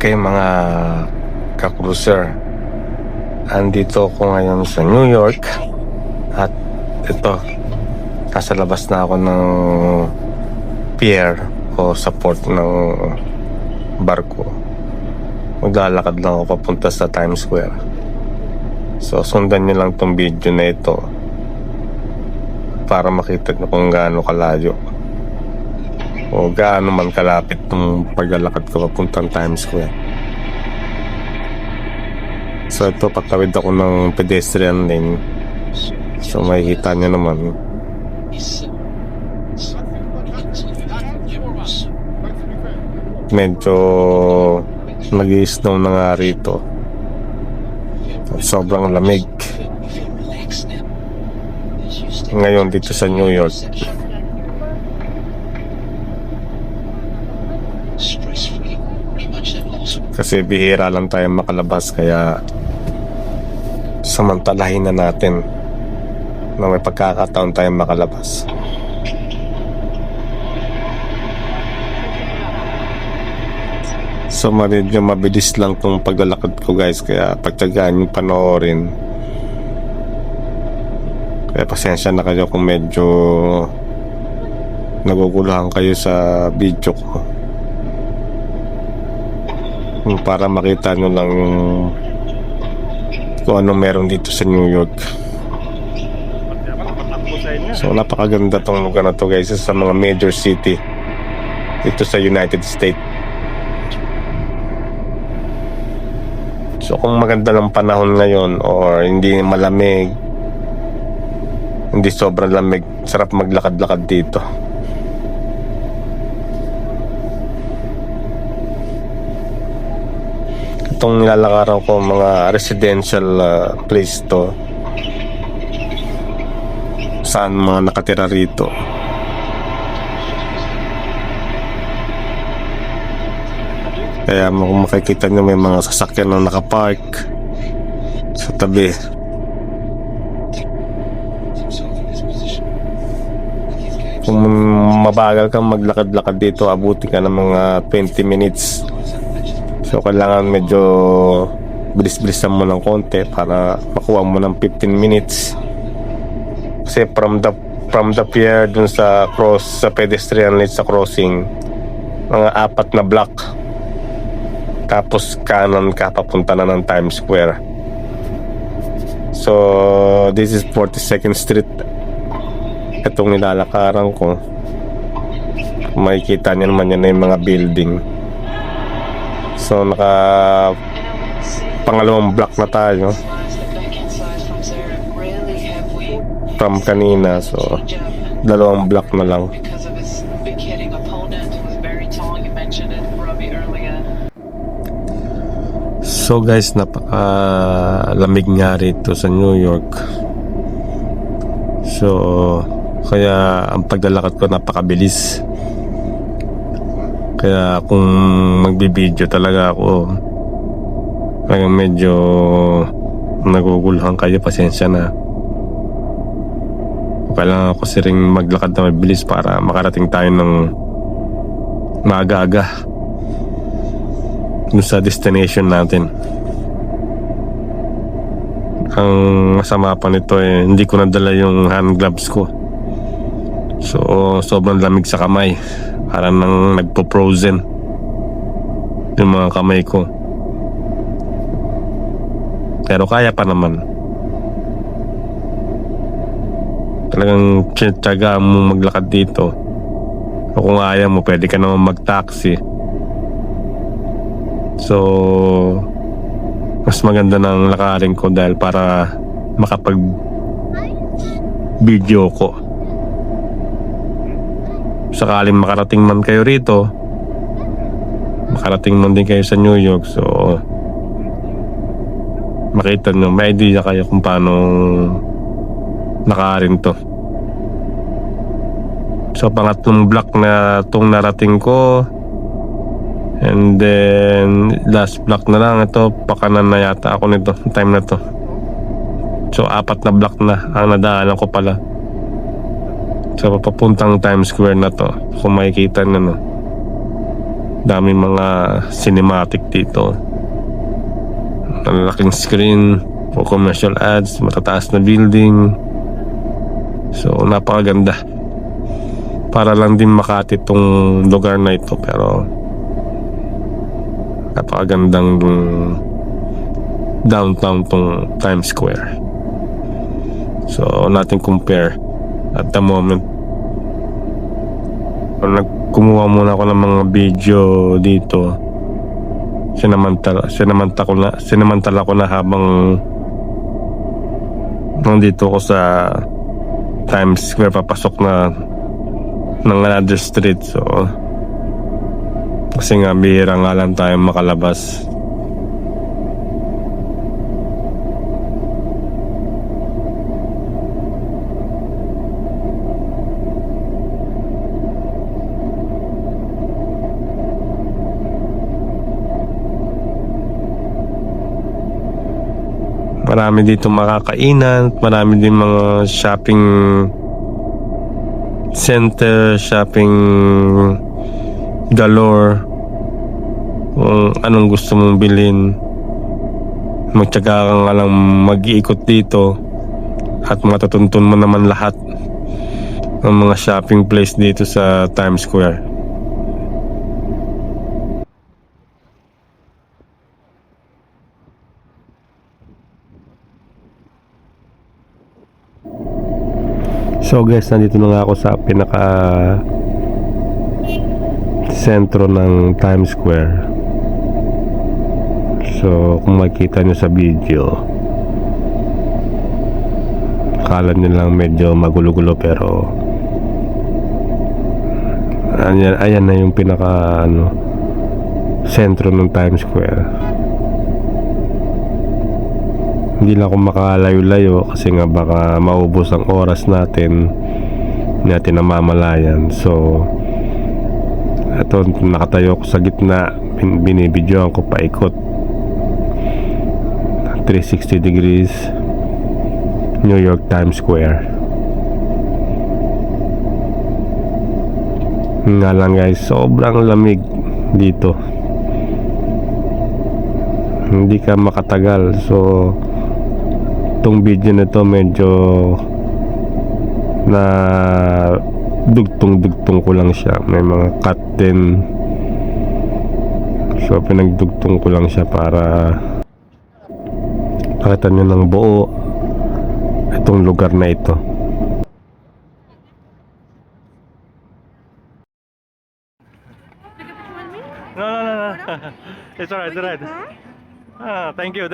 Okay mga ka-cruiser, andito ako ngayon sa New York at ito, nasa labas na ako ng pier o sa port ng barko. Maglalakad lang ako papunta sa Times Square. So sundan nyo lang tong video na ito para makita nyo kung gaano kalayo o gaano man kalapit ng paglalakad ko papuntang Times Square. So ito, patawid ako ng pedestrian lane. So makikita nyo naman medyo nag-i-snow na nga rito at sobrang lamig ngayon dito sa New York. Kasi bihira lang tayo makalabas, kaya samantalahin na natin na may pagkakataon tayong makalabas. So medyo mabilis lang tong paglalakad ko guys, kaya pagtyagaan yung panoorin. Kaya pasensya na kayo kung medyo naguguluhan kayo sa video ko, para makita nyo lang kung ano meron dito sa New York. So napakaganda tong lugar na to guys, sa mga major city dito sa United States. So kung maganda ng panahon ngayon or hindi malamig, hindi sobrang lamig, sarap maglakad-lakad dito. Itong nilalakaran ko mga residential place to, saan mga nakatira rito. Kaya kung makikita nyo may mga sasakyan na nakapark sa tabi. Kung mabagal kang maglakad-lakad dito, abuti ka ng mga 20 minutes. So kailangan medyo bilis-bilisan mo ng konti para makuha mo ng 15 minutes. Kasi from the pier dun sa sa pedestrian lane sa crossing, mga 4 na block. Tapos kanan ka, papunta na ng Times Square. So this is 42nd Street. Itong nilalakaran ko, makikita niyo naman yan na yung mga building. So naka pangalawang block na tayo from kanina. So 2 block na lang. So guys, napaka-lamig nga rito sa New York. So kaya ang paglalakad ko napakabilis. Kaya kung magbibideo talaga ako, medyo naguguluhan kayo, pasensya na. Kailangan ko kasi rin maglakad na mabilis para makarating tayo ng maaga-aga dun sa destination natin. Ang masama pa nito hindi ko nadala yung hand gloves ko. So sobrang lamig sa kamay, parang nang nagpo-frozen yung mga kamay ko. Pero kaya pa naman. Talagang tiyagahan mo maglakad dito. O kung ayaw mo, pwede ka naman mag-taxi. So mas maganda ng lakarin ko dahil para makapag-video ko. Sakaling makarating man kayo rito, makarating man din kayo sa New York, so makita nyo, may idea kayo kung paano nakarin to. So pangatlong block na itong narating ko, and then last block na lang. Ito, pakanan na yata ako nito time na to. So 4 na block na ang nadaanan ko pala. So papuntang Times Square na to, kung makikita nyo, no? Dami mga cinematic dito. Malaking screen for commercial ads, matataas na building. So napakaganda. Para lang din Makati tong lugar na ito, pero napakagandang downtown tong Times Square. So natin compare at the moment. Kumuha muna ako ng mga video dito. Sinamantala ko na habang nandito ko sa Times Square, papasok na ng another street. So kasi nga bihira nga lang tayo makalabas. Marami dito makakainan, marami din mga shopping center, shopping galore. Kung anong gusto mong bilhin, magtyaga ka nga lang mag-iikot dito at matutuntun mo naman lahat ng mga shopping place dito sa Times Square. So guys, nandito na nga ako sa pinaka sentro ng Times Square. So kung makikita nyo sa video, akala nyo lang medyo magulo-gulo, pero ayan na yung pinaka sentro ng Times Square. Hindi lang ako makalayo-layo kasi nga baka maubos ang oras natin namamalayan. So ito, nakatayo ako sa gitna, binibidyoan ko paikot 360 degrees New York Times Square. Nga lang guys, sobrang lamig dito, hindi ka makatagal. So itong video na to medyo na dugtong ko lang siya, may mga cut din. So pinagdugtong ko lang siya para makita nyo ng buo itong lugar na ito. No. It's alright. Thank you.